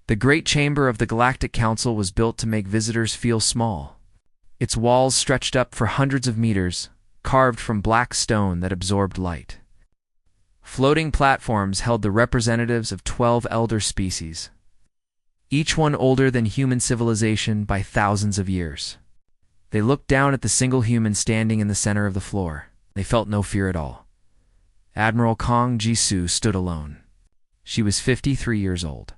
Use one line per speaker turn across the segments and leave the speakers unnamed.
The great chamber of the Galactic Council was built to make visitors feel small. Its walls stretched up for hundreds of meters, carved from black stone that absorbed light. Floating platforms held the representatives of 12 elder species, each one older than human civilization by thousands of years. They looked down at the single human standing in the center of the floor. They felt no fear at all. Admiral Kong Jisoo stood alone. She was 53 years old,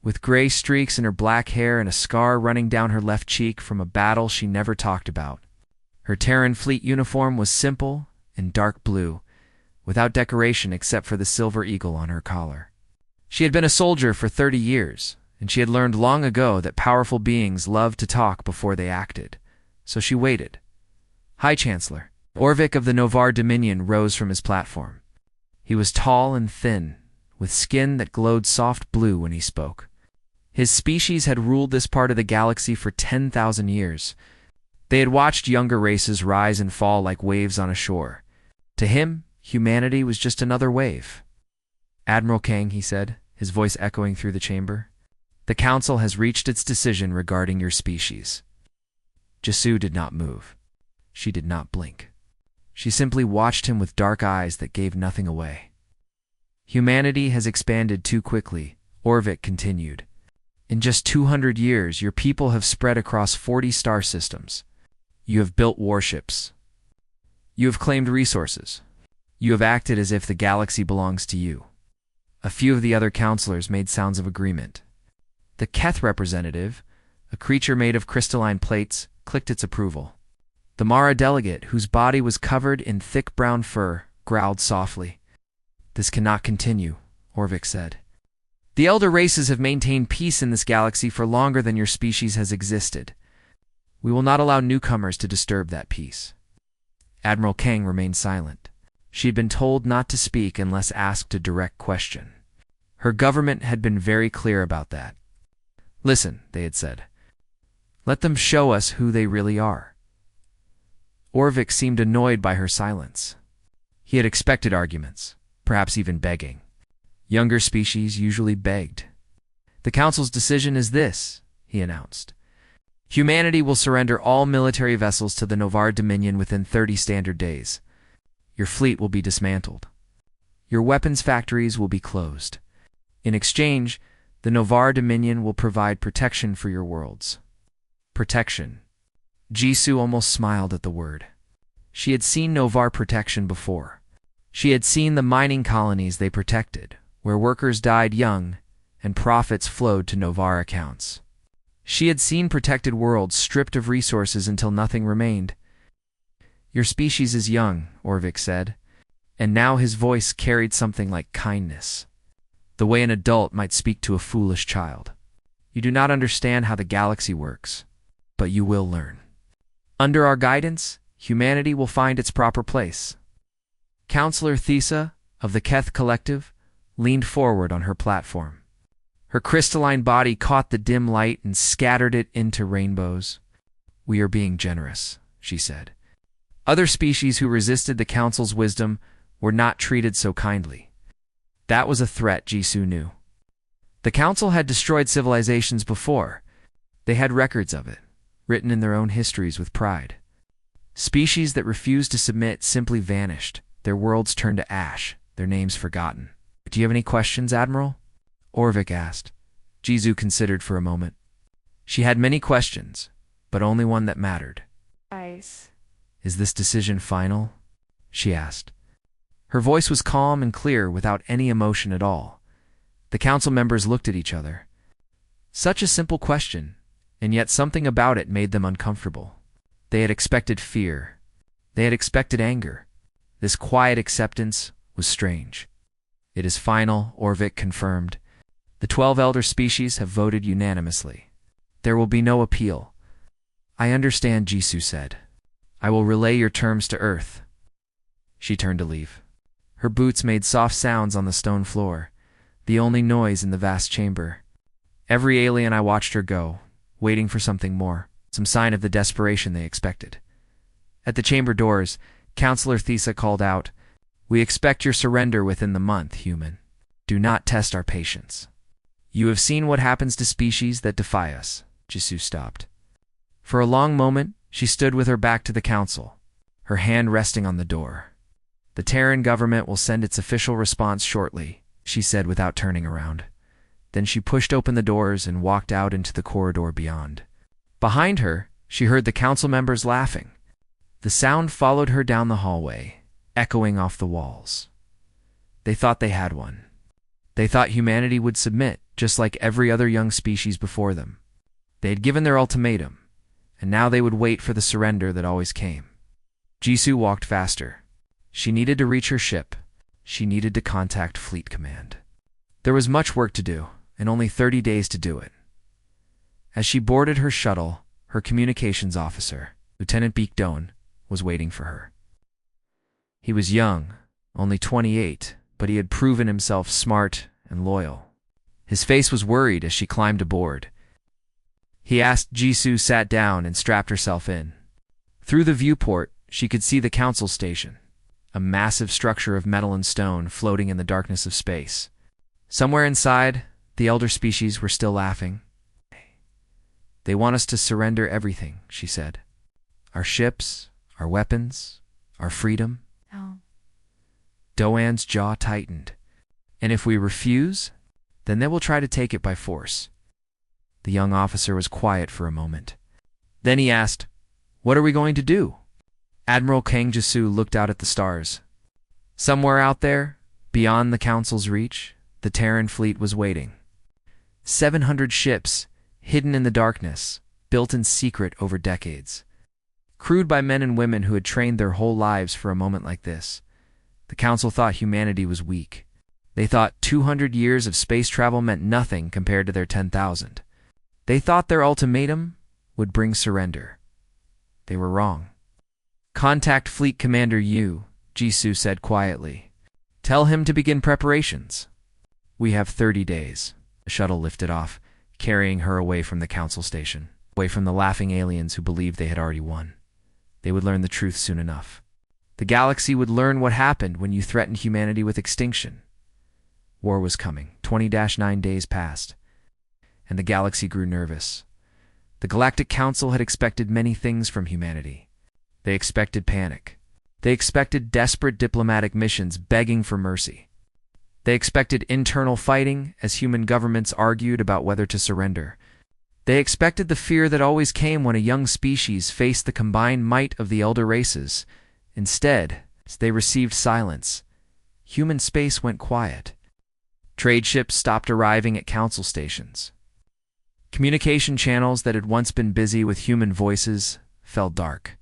with gray streaks in her black hair and a scar running down her left cheek from a battle she never talked about. Her Terran fleet uniform was simple and dark blue, without decoration except for the silver eagle on her collar. She had been a soldier for 30 years, and she had learned long ago that powerful beings loved to talk before they acted. So she waited. "Hi, Chancellor." Orvik of the Novar Dominion rose from his platform. He was tall and thin, with skin that glowed soft blue when he spoke. His species had ruled this part of the galaxy for 10,000 years. They had watched younger races rise and fall like waves on a shore. To him, humanity was just another wave. "Admiral Kang," he said, his voice echoing through the chamber, "the Council has reached its decision regarding your species." Jisoo did not move. She did not blink. She simply watched him with dark eyes that gave nothing away. "Humanity has expanded too quickly," Orvik continued. "In just 200 years, your people have spread across 40 star systems. You have built warships. You have claimed resources. You have acted as if the galaxy belongs to you." A few of the other counselors made sounds of agreement. The Keth representative, a creature made of crystalline plates, clicked its approval. The Mara delegate, whose body was covered in thick brown fur, growled softly. "This cannot continue," Orvik said. "The elder races have maintained peace in this galaxy for longer than your species has existed. We will not allow newcomers to disturb that peace." Admiral Kang remained silent. She had been told not to speak unless asked a direct question. Her government had been very clear about that. "Listen," they had said. "Let them show us who they really are." Orvik seemed annoyed by her silence. He had expected arguments, perhaps even begging. Younger species usually begged. "The Council's decision is this," he announced. "Humanity will surrender all military vessels to the Novar Dominion within 30 standard days. Your fleet will be dismantled. Your weapons factories will be closed. In exchange, the Novar Dominion will provide protection for your worlds." Protection. Jisoo almost smiled at the word. She had seen Novar protection before. She had seen the mining colonies they protected, where workers died young and profits flowed to Novar accounts. She had seen protected worlds stripped of resources until nothing remained. "Your species is young," Orvik said, and now his voice carried something like kindness, the way an adult might speak to a foolish child. "You do not understand how the galaxy works, but you will learn. Under our guidance, humanity will find its proper place." Counselor Thesa, of the Keth Collective, leaned forward on her platform. Her crystalline body caught the dim light and scattered it into rainbows. "We are being generous," she said. "Other species who resisted the Council's wisdom were not treated so kindly." That was a threat, Jisoo knew. The Council had destroyed civilizations before. They had records of it, written in their own histories with pride. Species that refused to submit simply vanished, their worlds turned to ash, their names forgotten. "Do you have any questions, Admiral?" Orvik asked. Jisoo considered for a moment. She had many questions, but only one that mattered.
"Nice.
"Is this decision final?" she asked. Her voice was calm and clear without any emotion at all. The council members looked at each other. Such a simple question, and yet something about it made them uncomfortable. They had expected fear. They had expected anger. This quiet acceptance was strange. "It is final," Orvik confirmed. "The 12 elder species have voted unanimously. There will be no appeal." "I understand," Jisoo said. "I will relay your terms to Earth." She turned to leave. Her boots made soft sounds on the stone floor, the only noise in the vast chamber. Every alien I watched her go, waiting for something more, some sign of the desperation they expected. At the chamber doors, Counselor Thesa called out, "We expect your surrender within the month, human. Do not test our patience." You have seen what happens to species that defy us. Jisoo stopped. For a long moment, she stood with her back to the council, her hand resting on the door. The Terran government will send its official response shortly, she said without turning around. Then she pushed open the doors and walked out into the corridor beyond. Behind her, she heard the council members laughing. The sound followed her down the hallway, echoing off the walls. They thought they had one. They thought humanity would submit, just like every other young species before them. They had given their ultimatum, and now they would wait for the surrender that always came. Jisoo walked faster. She needed to reach her ship. She needed to contact Fleet Command. There was much work to do, and only 30 days to do it. As she boarded her shuttle, her communications officer, Lieutenant Baekdone, was waiting for her. He was young, only 28, but he had proven himself smart and loyal. His face was worried as she climbed aboard. He asked Jisoo sat down and strapped herself in. Through the viewport, she could see the council station, a massive structure of metal and stone floating in the darkness of space. Somewhere inside, the elder species were still laughing. They want us to surrender everything, she said. Our ships, our weapons, our freedom.
No.
Doan's jaw tightened. And if we refuse, then they will try to take it by force. The young officer was quiet for a moment. Then he asked, "What are we going to do?" Admiral Kang Jisoo looked out at the stars. Somewhere out there, beyond the council's reach, the Terran fleet was waiting. 700 ships, hidden in the darkness, built in secret over decades. Crewed by men and women who had trained their whole lives for a moment like this. The council thought humanity was weak. They thought 200 years of space travel meant nothing compared to their 10,000. They thought their ultimatum would bring surrender. They were wrong. "Contact Fleet Commander Yu," Jisoo said quietly. "Tell him to begin preparations. We have 30 days. The shuttle lifted off, carrying her away from the council station, away from the laughing aliens who believed they had already won. They would learn the truth soon enough. The galaxy would learn what happened when you threatened humanity with extinction. War was coming. 20-9 days passed, and the galaxy grew nervous. The Galactic Council had expected many things from humanity. They expected panic. They expected desperate diplomatic missions begging for mercy. They expected internal fighting as human governments argued about whether to surrender. They expected the fear that always came when a young species faced the combined might of the elder races. Instead, they received silence. Human space went quiet. Trade ships stopped arriving at council stations. Communication channels that had once been busy with human voices fell dark.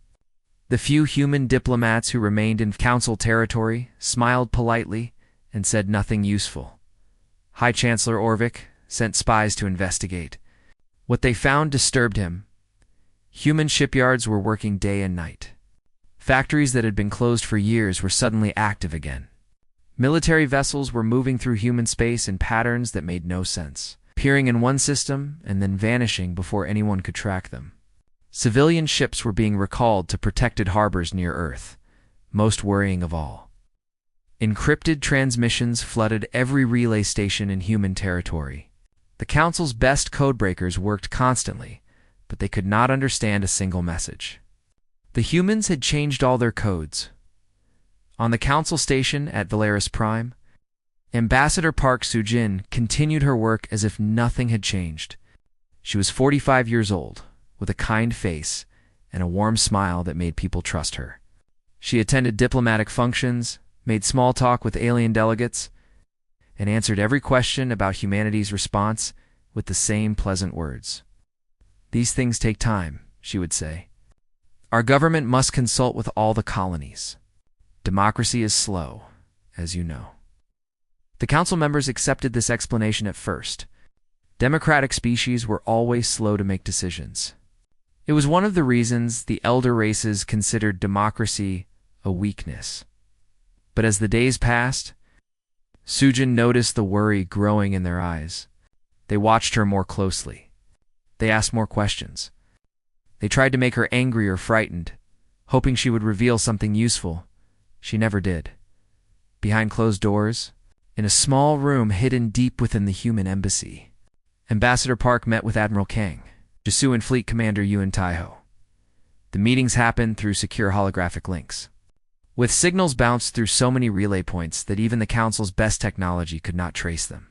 The few human diplomats who remained in council territory smiled politely and said nothing useful. High Chancellor Orvik sent spies to investigate. What they found disturbed him. Human shipyards were working day and night. Factories that had been closed for years were suddenly active again. Military vessels were moving through human space in patterns that made no sense, appearing in one system and then vanishing before anyone could track them. Civilian ships were being recalled to protected harbors near Earth, most worrying of all. Encrypted transmissions flooded every relay station in human territory. The Council's best codebreakers worked constantly, but they could not understand a single message. The humans had changed all their codes. On the Council station at Valeris Prime, Ambassador Park Soo-jin continued her work as if nothing had changed. She was 45 years old, with a kind face and a warm smile that made people trust her. She attended diplomatic functions, made small talk with alien delegates, and answered every question about humanity's response with the same pleasant words. "These things take time," she would say. "Our government must consult with all the colonies. Democracy is slow, as you know." The council members accepted this explanation at first. Democratic species were always slow to make decisions. It was one of the reasons the elder races considered democracy a weakness. But as the days passed, Soo-jin noticed the worry growing in their eyes. They watched her more closely. They asked more questions. They tried to make her angry or frightened, hoping she would reveal something useful. She never did. Behind closed doors, in a small room hidden deep within the human embassy, Ambassador Park met with Admiral Kang, Jisu and Fleet Commander Yuan Taiho. The meetings happened through secure holographic links, with signals bounced through so many relay points that even the Council's best technology could not trace them.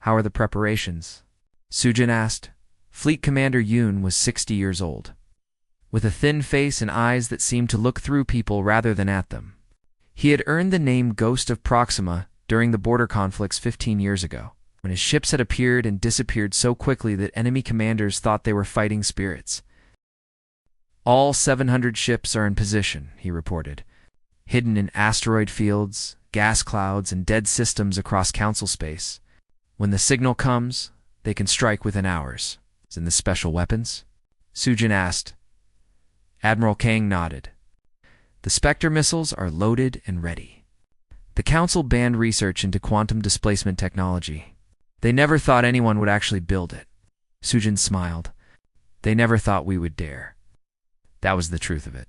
"How are the preparations?" Sujin asked. Fleet Commander Yun was 60 years old, with a thin face and eyes that seemed to look through people rather than at them. He had earned the name Ghost of Proxima during the border conflicts 15 years ago, when his ships had appeared and disappeared so quickly that enemy commanders thought they were fighting spirits. "All 700 ships are in position," he reported, hidden in asteroid fields, gas clouds, and dead systems across Council space. "When the signal comes, they can strike within hours." "And the special weapons?" Sujin asked. Admiral Kang nodded. "The Spectre missiles are loaded and ready." The Council banned research into quantum displacement technology. They never thought anyone would actually build it. Sujin smiled. "They never thought we would dare." That was the truth of it.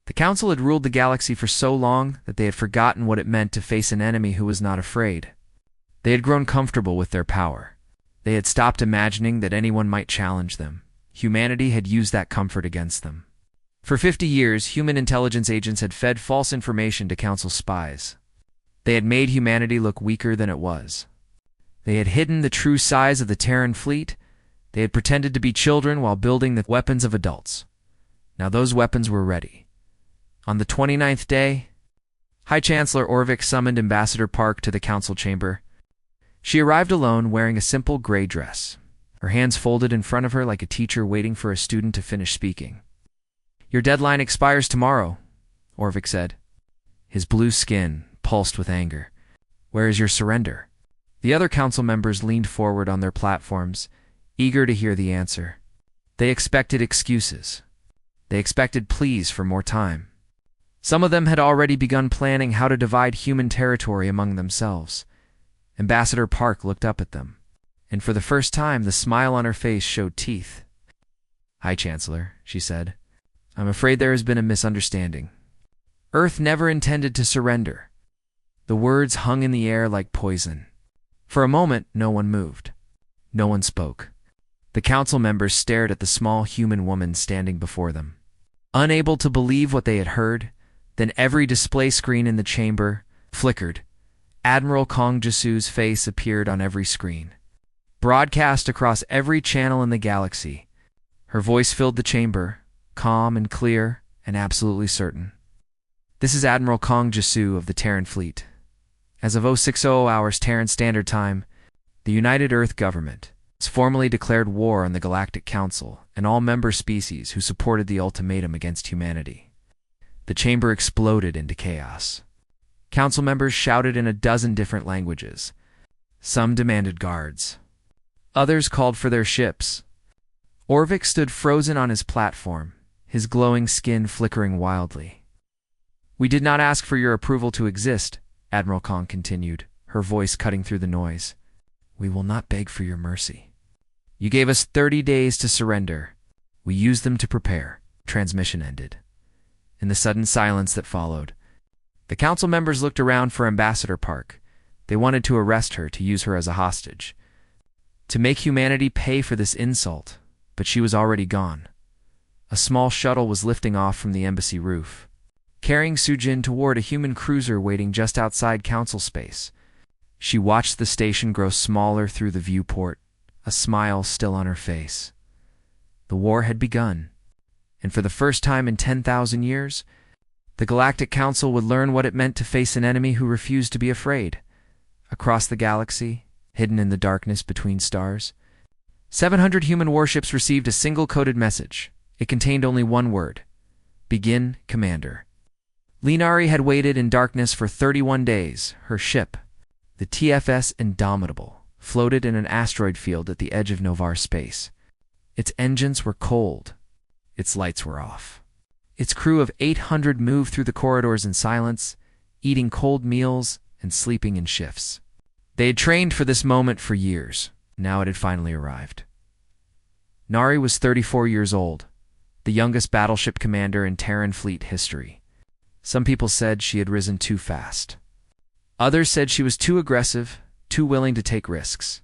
The Council had ruled the galaxy for so long that they had forgotten what it meant to face an enemy who was not afraid. They had grown comfortable with their power. They had stopped imagining that anyone might challenge them. Humanity had used that comfort against them. For 50 years, human intelligence agents had fed false information to Council spies. They had made humanity look weaker than it was. They had hidden the true size of the Terran fleet. They had pretended to be children while building the weapons of adults. Now those weapons were ready. On the 29th day, High Chancellor Orvik summoned Ambassador Park to the Council chamber. She arrived alone, wearing a simple gray dress, her hands folded in front of her like a teacher waiting for a student to finish speaking. "Your deadline expires tomorrow," Orvik said. His blue skin pulsed with anger. "Where is your surrender?" The other Council members leaned forward on their platforms, eager to hear the answer. They expected excuses. They expected pleas for more time. Some of them had already begun planning how to divide human territory among themselves. Ambassador Park looked up at them, and for the first time the smile on her face showed teeth. "High Chancellor," she said, "I'm afraid there has been a misunderstanding. Earth never intended to surrender." The words hung in the air like poison. For a moment, no one moved. No one spoke. The Council members stared at the small human woman standing before them, unable to believe what they had heard. Then every display screen in the chamber flickered. Admiral Kang Jisu's face appeared on every screen, broadcast across every channel in the galaxy. Her voice filled the chamber, calm and clear and absolutely certain. "This is Admiral Kang Jisu of the Terran Fleet. As of 0600 hours Terran Standard Time, the United Earth Government has formally declared war on the Galactic Council and all member species who supported the ultimatum against humanity." The chamber exploded into chaos. Council members shouted in a dozen different languages. Some demanded guards. Others called for their ships. Orvik stood frozen on his platform, his glowing skin flickering wildly. "We did not ask for your approval to exist," Admiral Kang continued, her voice cutting through the noise. "We will not beg for your mercy. You gave us 30 days to surrender. We used them to prepare." Transmission ended. In the sudden silence that followed, the Council members looked around for Ambassador Park. They wanted to arrest her, to use her as a hostage, to make humanity pay for this insult, but she was already gone. A small shuttle was lifting off from the embassy roof, carrying Sujin toward a human cruiser waiting just outside Council space. She watched the station grow smaller through the viewport, a smile still on her face. The war had begun, and for the first time in 10,000 years, the Galactic Council would learn what it meant to face an enemy who refused to be afraid. Across the galaxy, hidden in the darkness between stars, 700 human warships received a single coded message. It contained only one word: "Begin, Commander." Linari had waited in darkness for 31 days. Her ship, the TFS Indomitable, floated in an asteroid field at the edge of Novar space. Its engines were cold. Its lights were off. Its crew of 800 moved through the corridors in silence, eating cold meals and sleeping in shifts. They had trained for this moment for years. Now it had finally arrived. Nari was 34 years old, the youngest battleship commander in Terran fleet history. Some people said she had risen too fast. Others said she was too aggressive, too willing to take risks.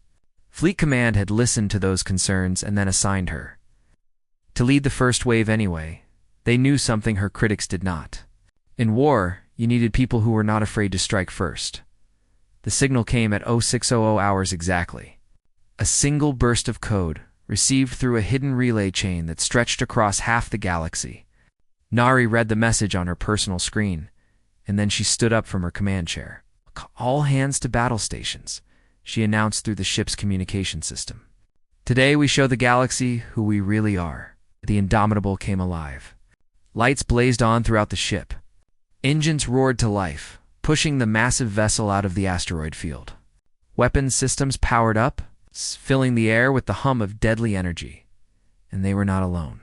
Fleet Command had listened to those concerns and then assigned her to lead the first wave anyway. They knew something her critics did not. In war, you needed people who were not afraid to strike first. The signal came at 0600 hours exactly. A single burst of code, received through a hidden relay chain that stretched across half the galaxy. Nari read the message on her personal screen, and then she stood up from her command chair. "All hands to battle stations," she announced through the ship's communication system. "Today we show the galaxy who we really are." The Indomitable came alive. Lights blazed on throughout the ship. Engines roared to life, pushing the massive vessel out of the asteroid field. Weapons systems powered up, filling the air with the hum of deadly energy. And they were not alone.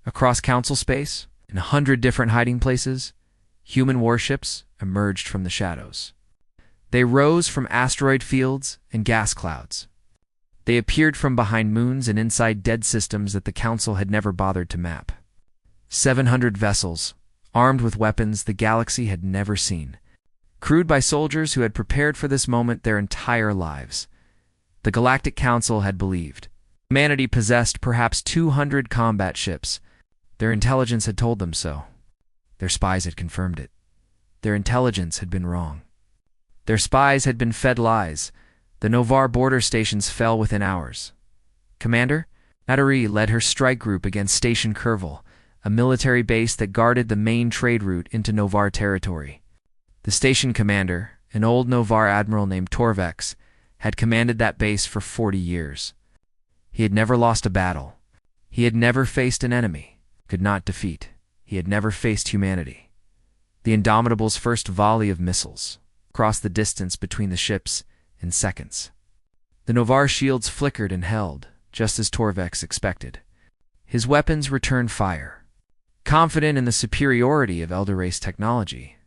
Across Council space, in 100 different hiding places, human warships emerged from the shadows. They rose from asteroid fields and gas clouds. They appeared from behind moons and inside dead systems that the Council had never bothered to map. 700 vessels, armed with weapons the galaxy had never seen, crewed by soldiers who had prepared for this moment their entire lives. The Galactic Council had believed humanity possessed perhaps 200 combat ships. Their intelligence had told them so. Their spies had confirmed it. Their intelligence had been wrong. Their spies had been fed lies. The Novar border stations fell within hours. Commander Natari led her strike group against Station Kerval, a military base that guarded the main trade route into Novar territory. The station commander, an old Novar admiral named Torvex, had commanded that base for 40 years. He had never lost a battle. He had never faced an enemy, could not defeat. He had never faced humanity. The Indomitable's first volley of missiles crossed the distance between the ships in seconds. The Novar shields flickered and held, just as Torvex expected. His weapons returned fire. Confident in the superiority of Elder Race technology,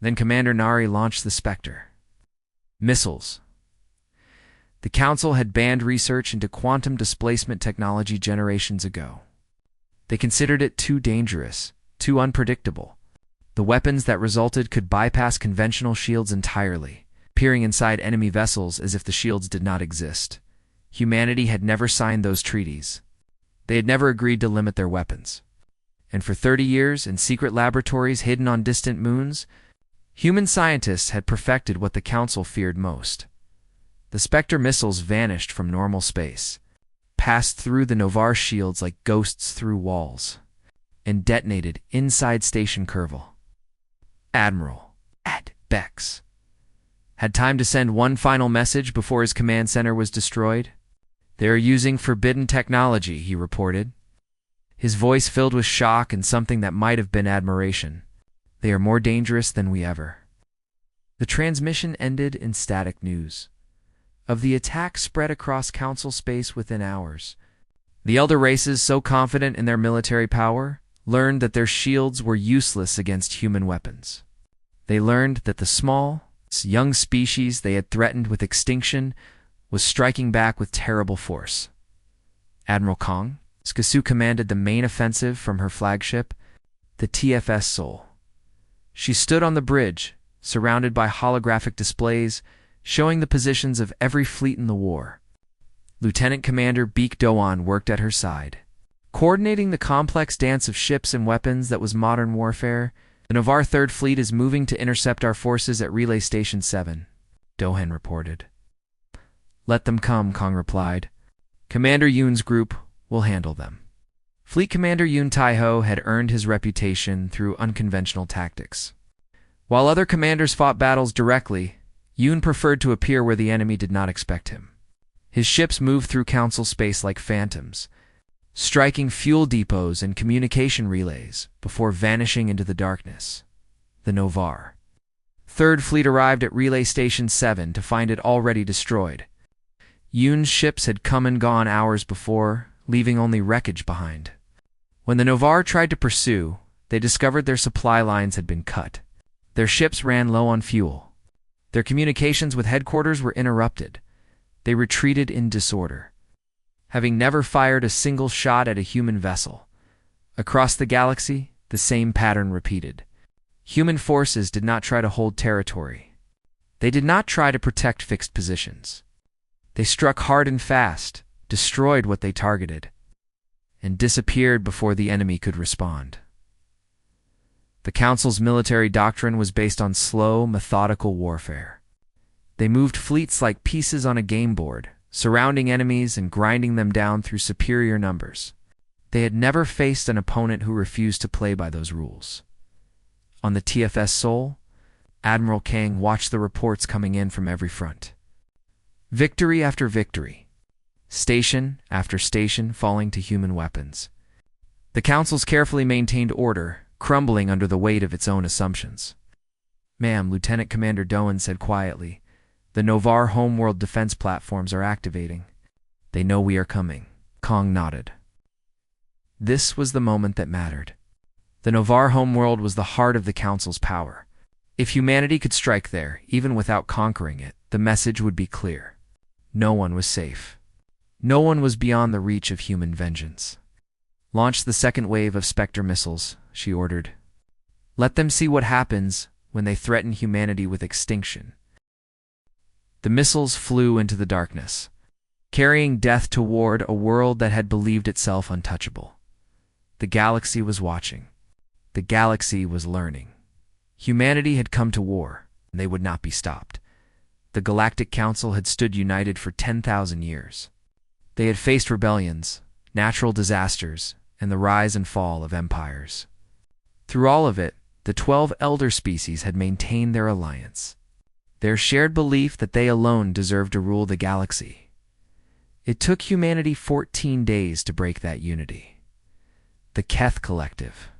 then Commander Nari launched the Spectre. Missiles. The Council had banned research into quantum displacement technology generations ago. They considered it too dangerous, too unpredictable. The weapons that resulted could bypass conventional shields entirely, peering inside enemy vessels as if the shields did not exist. Humanity had never signed those treaties. They had never agreed to limit their weapons. And for 30 years, in secret laboratories hidden on distant moons, human scientists had perfected what the Council feared most. The Spectre missiles vanished from normal space, passed through the Novar shields like ghosts through walls, and detonated inside Station Kerval. Admiral Bex had time to send one final message before his command center was destroyed. "They are using forbidden technology," he reported, his voice filled with shock and something that might have been admiration. "They are more dangerous than we ever." The transmission ended in static news of the attack spread across Council space within hours. The Elder Races, so confident in their military power, learned that their shields were useless against human weapons. They learned that the small, young species they had threatened with extinction was striking back with terrible force. Admiral Kong Skasu commanded the main offensive from her flagship, the TFS Sol. She stood on the bridge, surrounded by holographic displays showing the positions of every fleet in the war. Lieutenant Commander Beek Doan worked at her side, coordinating the complex dance of ships and weapons that was modern warfare. "The Novar 3rd Fleet is moving to intercept our forces at Relay Station 7, Dohan reported. "Let them come," Kong replied. "Commander Yoon's group will handle them." Fleet Commander Yoon Taiho had earned his reputation through unconventional tactics. While other commanders fought battles directly, Yoon preferred to appear where the enemy did not expect him. His ships moved through Council space like phantoms, striking fuel depots and communication relays before vanishing into the darkness. The Novar 3rd Fleet arrived at Relay Station 7 to find it already destroyed. Yoon's ships had come and gone hours before, leaving only wreckage behind. When the Novar tried to pursue, they discovered their supply lines had been cut. Their ships ran low on fuel. Their communications with headquarters were interrupted. They retreated in disorder, having never fired a single shot at a human vessel. Across the galaxy, the same pattern repeated. Human forces did not try to hold territory. They did not try to protect fixed positions. They struck hard and fast, destroyed what they targeted, and disappeared before the enemy could respond. The Council's military doctrine was based on slow, methodical warfare. They moved fleets like pieces on a game board, surrounding enemies and grinding them down through superior numbers. They had never faced an opponent who refused to play by those rules. On the TFS Sol, Admiral Kang watched the reports coming in from every front. Victory after victory, station after station falling to human weapons. The Council's carefully maintained order, crumbling under the weight of its own assumptions. "Ma'am," Lieutenant Commander Doan said quietly, "the Novar homeworld defense platforms are activating. They know we are coming." Kong nodded. This was the moment that mattered. The Novar homeworld was the heart of the Council's power. If humanity could strike there, even without conquering it, the message would be clear. No one was safe. No one was beyond the reach of human vengeance. "Launch the second wave of Spectre missiles," she ordered. "Let them see what happens when they threaten humanity with extinction." The missiles flew into the darkness, carrying death toward a world that had believed itself untouchable. The galaxy was watching. The galaxy was learning. Humanity had come to war, and they would not be stopped. The Galactic Council had stood united for 10,000 years. They had faced rebellions, natural disasters, and the rise and fall of empires. Through all of it, the 12 elder species had maintained their alliance, their shared belief that they alone deserved to rule the galaxy. It took humanity 14 days to break that unity. The Keth Collective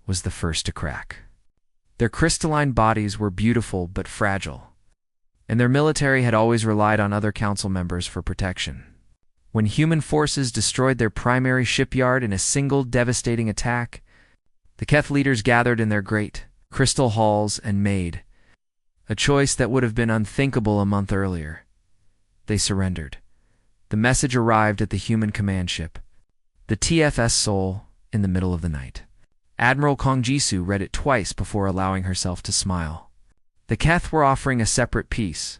was the first to crack. Their crystalline bodies were beautiful but fragile, and their military had always relied on other council members for protection. When human forces destroyed their primary shipyard in a single devastating attack, the Keth leaders gathered in their great crystal halls and made a choice that would have been unthinkable a month earlier. They surrendered. The message arrived at the human command ship, the TFS Sol, in the middle of the night. Admiral Kong Jisoo read it twice before allowing herself to smile. The Keth were offering a separate peace.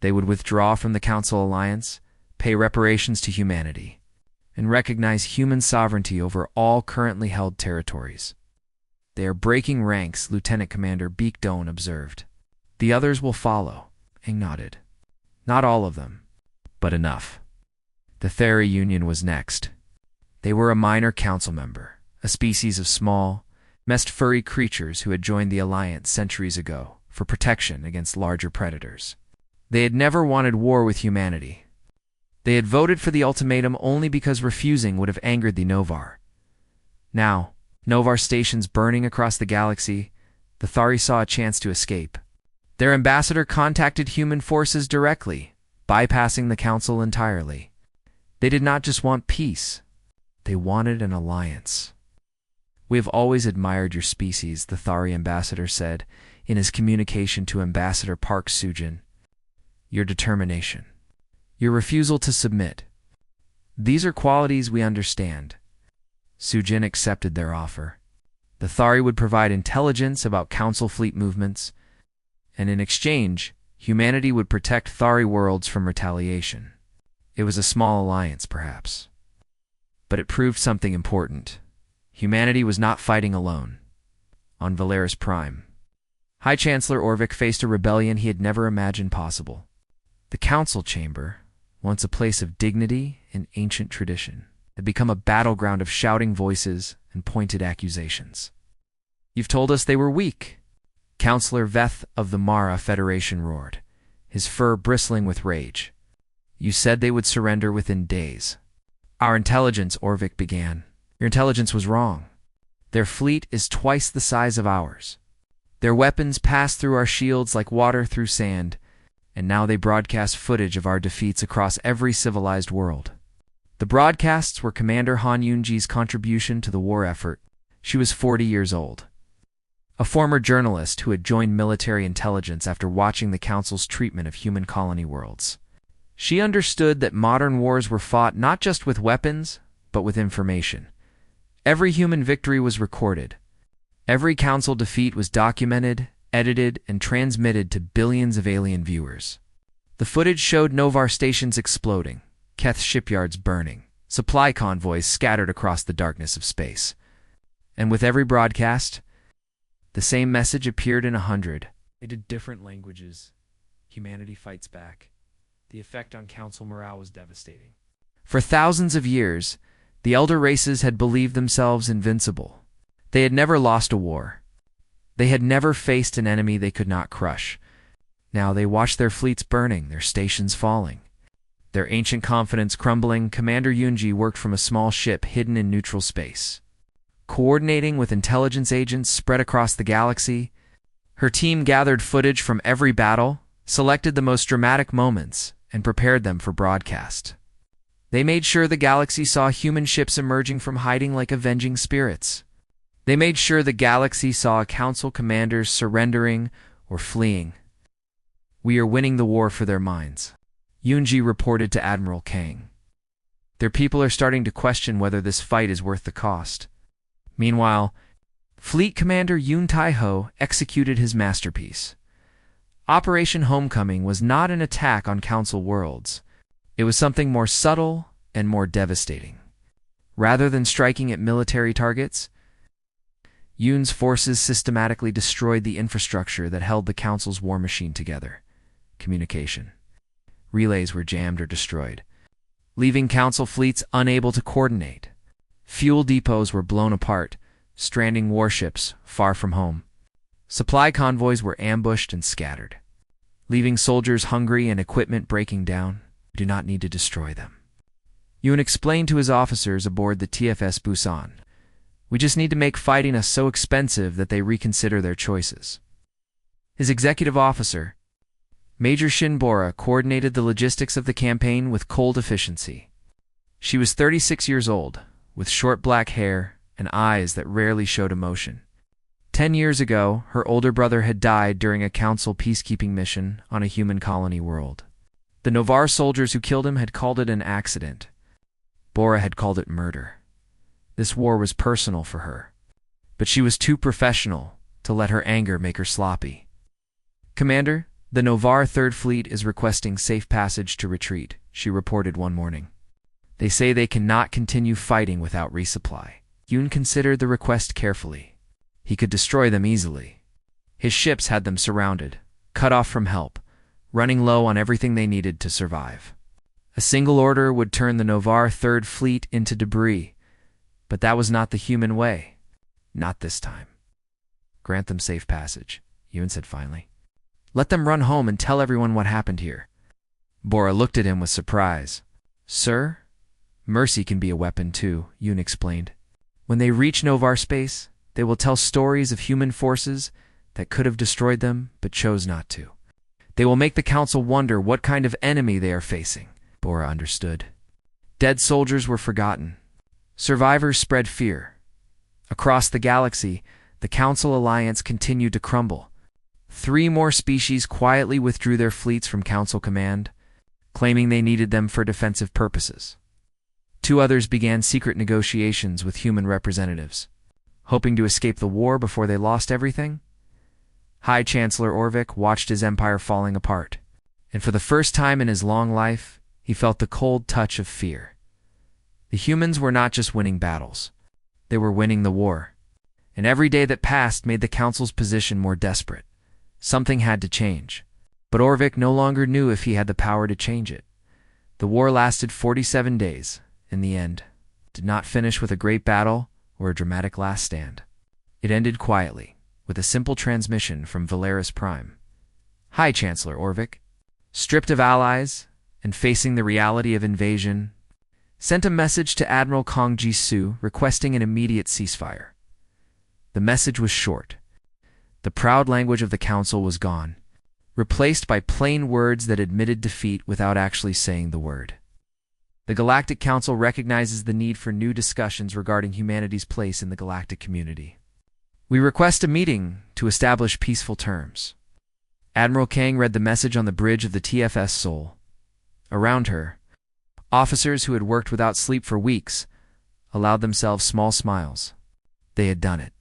They would withdraw from the Council alliance, pay reparations to humanity, and recognize human sovereignty over all currently held territories. "They are breaking ranks," Lieutenant Commander Beak Doan observed. "The others will follow," Aang nodded. "Not all of them, but enough." The Theri Union was next. They were a minor council member, a species of small, messed furry creatures who had joined the alliance centuries ago for protection against larger predators. They had never wanted war with humanity. They had voted for the ultimatum only because refusing would have angered the Novar. Now, Novar stations burning across the galaxy, the Thari saw a chance to escape. Their ambassador contacted human forces directly, bypassing the Council entirely. They did not just want peace, they wanted an alliance. "We have always admired your species," the Thari ambassador said in his communication to Ambassador Park Sujin. "Your determination, your refusal to submit. These are qualities we understand." Sujin accepted their offer. The Thari would provide intelligence about Council fleet movements, and in exchange, humanity would protect Thari worlds from retaliation. It was a small alliance, perhaps, but it proved something important. Humanity was not fighting alone. On Valeris Prime, High Chancellor Orvik faced a rebellion he had never imagined possible. The Council Chamber, once a place of dignity and ancient tradition, had become a battleground of shouting voices and pointed accusations. "You've told us they were weak," Councillor Veth of the Mara Federation roared, his fur bristling with rage. "You said they would surrender within days." "Our intelligence," Orvik began. "Your intelligence was wrong. Their fleet is twice the size of ours. Their weapons pass through our shields like water through sand, and now they broadcast footage of our defeats across every civilized world." The broadcasts were Commander Han Yunji's contribution to the war effort. She was 40 years old, a former journalist who had joined military intelligence after watching the Council's treatment of human colony worlds. She understood that modern wars were fought not just with weapons, but with information. Every human victory was recorded. Every Council defeat was documented, edited, and transmitted to billions of alien viewers. The footage showed Novar stations exploding, Keth shipyards burning, supply convoys scattered across the darkness of space. And with every broadcast, the same message appeared in 100 different languages. Humanity fights back. The effect on Council morale was devastating. For thousands of years, the elder races had believed themselves invincible. They had never lost a war. They had never faced an enemy they could not crush. Now they watched their fleets burning, their stations falling. Their ancient confidence crumbling, Commander Yunji worked from a small ship hidden in neutral space. Coordinating with intelligence agents spread across the galaxy, her team gathered footage from every battle, selected the most dramatic moments, and prepared them for broadcast. They made sure the galaxy saw human ships emerging from hiding like avenging spirits. They made sure the galaxy saw council commanders surrendering or fleeing. "We are winning the war for their minds," Yunji reported to Admiral Kang. "Their people are starting to question whether this fight is worth the cost." Meanwhile, Fleet Commander Yun Tai-ho executed his masterpiece. Operation Homecoming was not an attack on Council worlds. It was something more subtle and more devastating. Rather than striking at military targets, Yun's forces systematically destroyed the infrastructure that held the Council's war machine together. Communication. Relays were jammed or destroyed, leaving Council fleets unable to coordinate. Fuel depots were blown apart, stranding warships far from home. Supply convoys were ambushed and scattered, leaving soldiers hungry and equipment breaking down. "We do not need to destroy them," Yun explained to his officers aboard the TFS Busan. "We just need to make fighting us so expensive that they reconsider their choices." His executive officer, Major Shinbora, coordinated the logistics of the campaign with cold efficiency. She was 36 years old, with short black hair and eyes that rarely showed emotion. 10 years ago, her older brother had died during a council peacekeeping mission on a human colony world. The Novar soldiers who killed him had called it an accident. Bora had called it murder. This war was personal for her, but she was too professional to let her anger make her sloppy. "Commander, the Novar Third Fleet is requesting safe passage to retreat," she reported one morning. "They say they cannot continue fighting without resupply." Yun considered the request carefully. He could destroy them easily. His ships had them surrounded, cut off from help, running low on everything they needed to survive. A single order would turn the Novar Third Fleet into debris, but that was not the human way. Not this time. "Grant them safe passage," Yun said finally. "Let them run home and tell everyone what happened here." Bora looked at him with surprise. "Sir, mercy can be a weapon too," Yun explained. "When they reach Novar space, they will tell stories of human forces that could have destroyed them but chose not to. They will make the Council wonder what kind of enemy they are facing." Bora understood. Dead soldiers were forgotten. Survivors spread fear. Across the galaxy, the Council alliance continued to crumble. 3 more species quietly withdrew their fleets from Council command, claiming they needed them for defensive purposes. 2 others began secret negotiations with human representatives, hoping to escape the war before they lost everything. High Chancellor Orvik watched his empire falling apart, and for the first time in his long life, he felt the cold touch of fear. The humans were not just winning battles, they were winning the war, and every day that passed made the Council's position more desperate. Something had to change, but Orvik no longer knew if he had the power to change it. The war lasted 47 days. In the end, did not finish with a great battle or a dramatic last stand. It ended quietly, with a simple transmission from Valeris Prime. "Hi, Chancellor Orvik," stripped of allies and facing the reality of invasion, sent a message to Admiral Kang Ji-soo requesting an immediate ceasefire. The message was short. The proud language of the Council was gone, replaced by plain words that admitted defeat without actually saying the word. The Galactic Council recognizes the need for new discussions regarding humanity's place in the galactic community. "We request a meeting to establish peaceful terms." Admiral Kang read the message on the bridge of the TFS Seoul. Around her, officers who had worked without sleep for weeks allowed themselves small smiles. They had done it.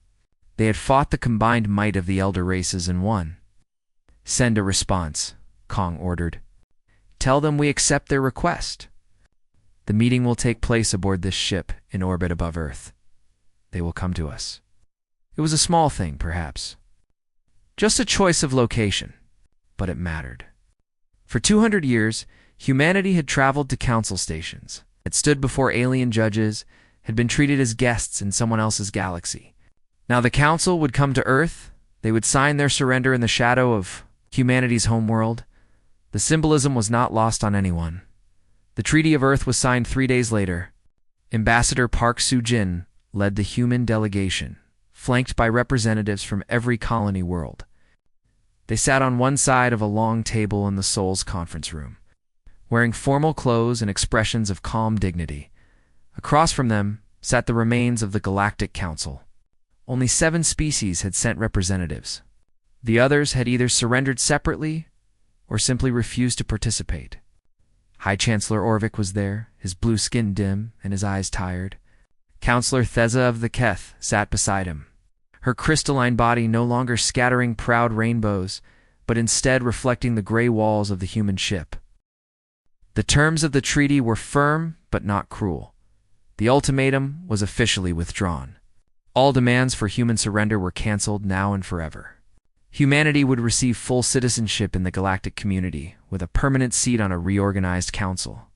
They had fought the combined might of the elder races and won. "Send a response," Kang ordered. Tell them we accept their request. The meeting will take place aboard this ship in orbit above Earth. They will come to us. It was a small thing, perhaps. Just a choice of location, but it mattered. For 200 years, humanity had traveled to council stations, had stood before alien judges, had been treated as guests in someone else's galaxy. Now the council would come to Earth, they would sign their surrender in the shadow of humanity's homeworld. The symbolism was not lost on anyone. The Treaty of Earth was signed 3 days later. Ambassador Park Soo-jin led the human delegation, flanked by representatives from every colony world. They sat on one side of a long table in the Seoul's conference room, wearing formal clothes and expressions of calm dignity. Across from them sat the remains of the Galactic Council. Only 7 species had sent representatives. The others had either surrendered separately or simply refused to participate. High Chancellor Orvik was there, his blue skin dim and his eyes tired. Counselor Theza of the Keth sat beside him, her crystalline body no longer scattering proud rainbows, but instead reflecting the gray walls of the human ship. The terms of the treaty were firm but not cruel. The ultimatum was officially withdrawn. All demands for human surrender were cancelled now and forever. Humanity would receive full citizenship in the galactic community, with a permanent seat on a reorganized council.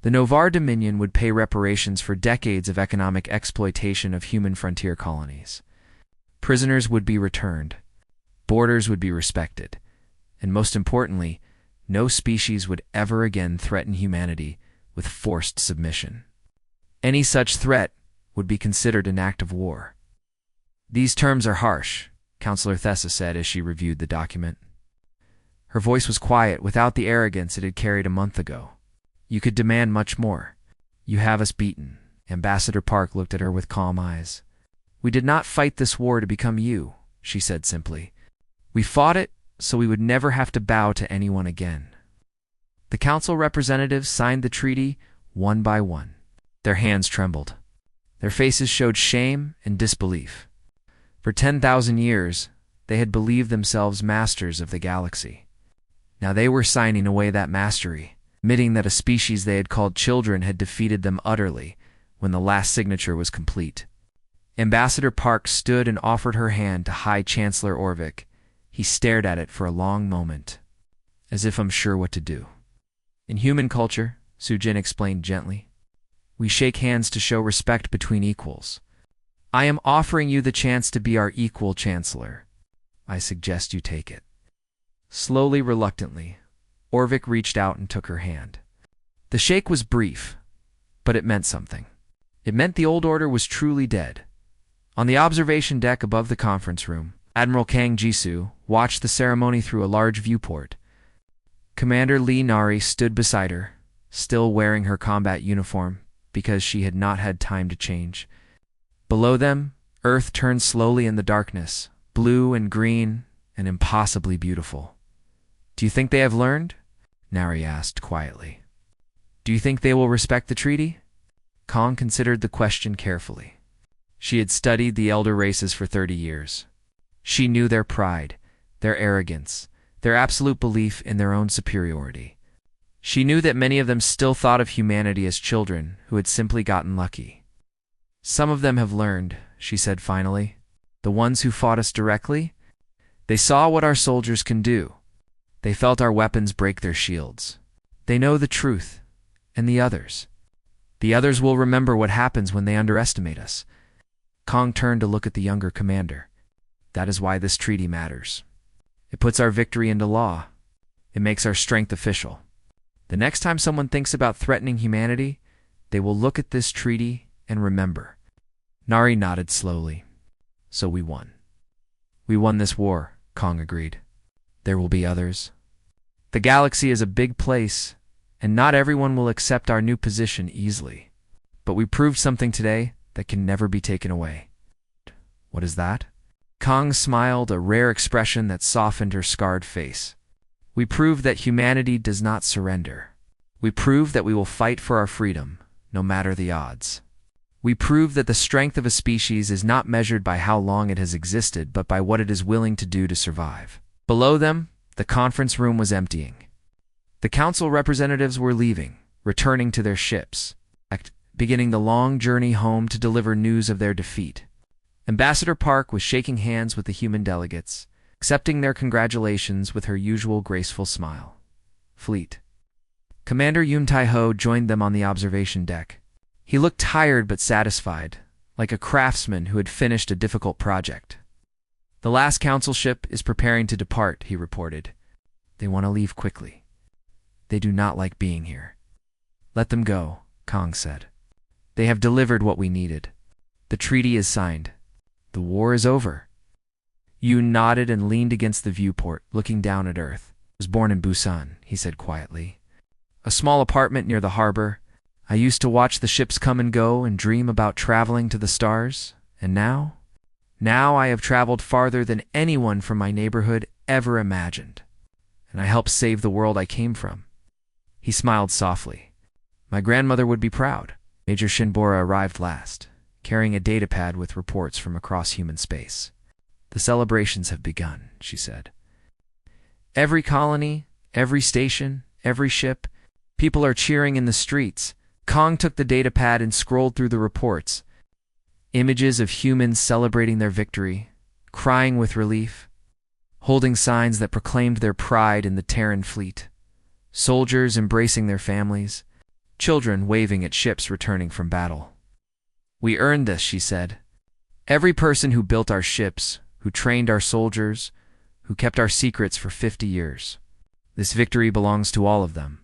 The Novar Dominion would pay reparations for decades of economic exploitation of human frontier colonies. Prisoners would be returned. Borders would be respected. And most importantly, no species would ever again threaten humanity with forced submission. Any such threat would be considered an act of war. These terms are harsh, Counselor Thessa said as she reviewed the document. Her voice was quiet, without the arrogance it had carried a month ago. You could demand much more. You have us beaten. Ambassador Park looked at her with calm eyes. We did not fight this war to become you, she said simply. We fought it so we would never have to bow to anyone again. The council representatives signed the treaty one by one. Their hands trembled. Their faces showed shame and disbelief. For 10,000 years, they had believed themselves masters of the galaxy. Now they were signing away that mastery, admitting that a species they had called children had defeated them utterly when the last signature was complete. Ambassador Park stood and offered her hand to High Chancellor Orvik. He stared at it for a long moment, as if unsure what to do. In human culture, Soo-jin explained gently, we shake hands to show respect between equals. I am offering you the chance to be our equal chancellor. I suggest you take it. Slowly, reluctantly, Orvik reached out and took her hand. The shake was brief, but it meant something. It meant the old order was truly dead. On the observation deck above the conference room, Admiral Kang Jisoo watched the ceremony through a large viewport. Commander Lee Nari stood beside her, still wearing her combat uniform because she had not had time to change. Below them, Earth turned slowly in the darkness, blue and green and impossibly beautiful. Do you think they have learned? Nari asked quietly. Do you think they will respect the treaty? Kang considered the question carefully. She had studied the elder races for 30 years. She knew their pride, their arrogance, their absolute belief in their own superiority. She knew that many of them still thought of humanity as children who had simply gotten lucky. Some of them have learned, she said finally. The ones who fought us directly? They saw what our soldiers can do. They felt our weapons break their shields. They know the truth. And the others? The others will remember what happens when they underestimate us. Kang turned to look at the younger commander. That is why this treaty matters. It puts our victory into law. It makes our strength official. The next time someone thinks about threatening humanity, they will look at this treaty and remember. Nari nodded slowly. So we won. We won this war, Kang agreed. There will be others. The galaxy is a big place, and not everyone will accept our new position easily. But we proved something today that can never be taken away. What is that? Kang smiled, a rare expression that softened her scarred face. We proved that humanity does not surrender. We proved that we will fight for our freedom, no matter the odds. We proved that the strength of a species is not measured by how long it has existed, but by what it is willing to do to survive. Below them, the conference room was emptying. The council representatives were leaving, returning to their ships, beginning the long journey home to deliver news of their defeat. Ambassador Park was shaking hands with the human delegates, accepting their congratulations with her usual graceful smile. Fleet. Commander Yun Tai-ho joined them on the observation deck. He looked tired but satisfied, like a craftsman who had finished a difficult project. The last council ship is preparing to depart, he reported. They want to leave quickly. They do not like being here. Let them go, Kong said. They have delivered what we needed. The treaty is signed. The war is over. Yoon nodded and leaned against the viewport, looking down at Earth. I was born in Busan, he said quietly. A small apartment near the harbor. I used to watch the ships come and go and dream about traveling to the stars. And now? Now I have traveled farther than anyone from my neighborhood ever imagined. And I helped save the world I came from. He smiled softly. My grandmother would be proud. Major Shinbora arrived last, carrying a datapad with reports from across human space. The celebrations have begun, she said. Every colony, every station, every ship, people are cheering in the streets. Kong took the datapad and scrolled through the reports. Images of humans celebrating their victory, crying with relief, holding signs that proclaimed their pride in the Terran fleet, soldiers embracing their families, children waving at ships returning from battle. We earned this, she said. Every person who built our ships, who trained our soldiers, who kept our secrets for 50 years. This victory belongs to all of them.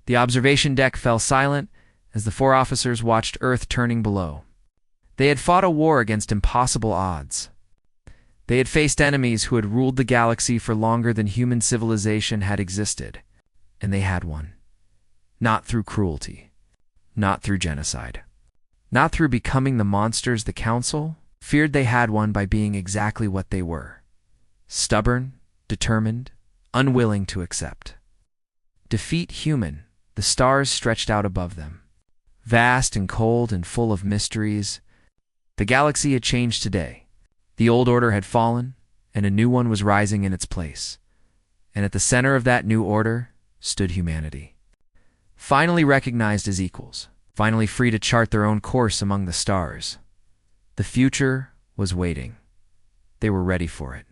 The observation deck fell silent as the four officers watched Earth turning below. They had fought a war against impossible odds. They had faced enemies who had ruled the galaxy for longer than human civilization had existed, and they had won. Not through cruelty, not through genocide, not through becoming the monsters the Council feared. They had won by being exactly what they were: stubborn, determined, unwilling to accept. Defeat human, the stars stretched out above them, vast and cold and full of mysteries. The galaxy had changed today. The old order had fallen, and a new one was rising in its place. And at the center of that new order stood humanity. Finally recognized as equals, finally free to chart their own course among the stars. The future was waiting. They were ready for it.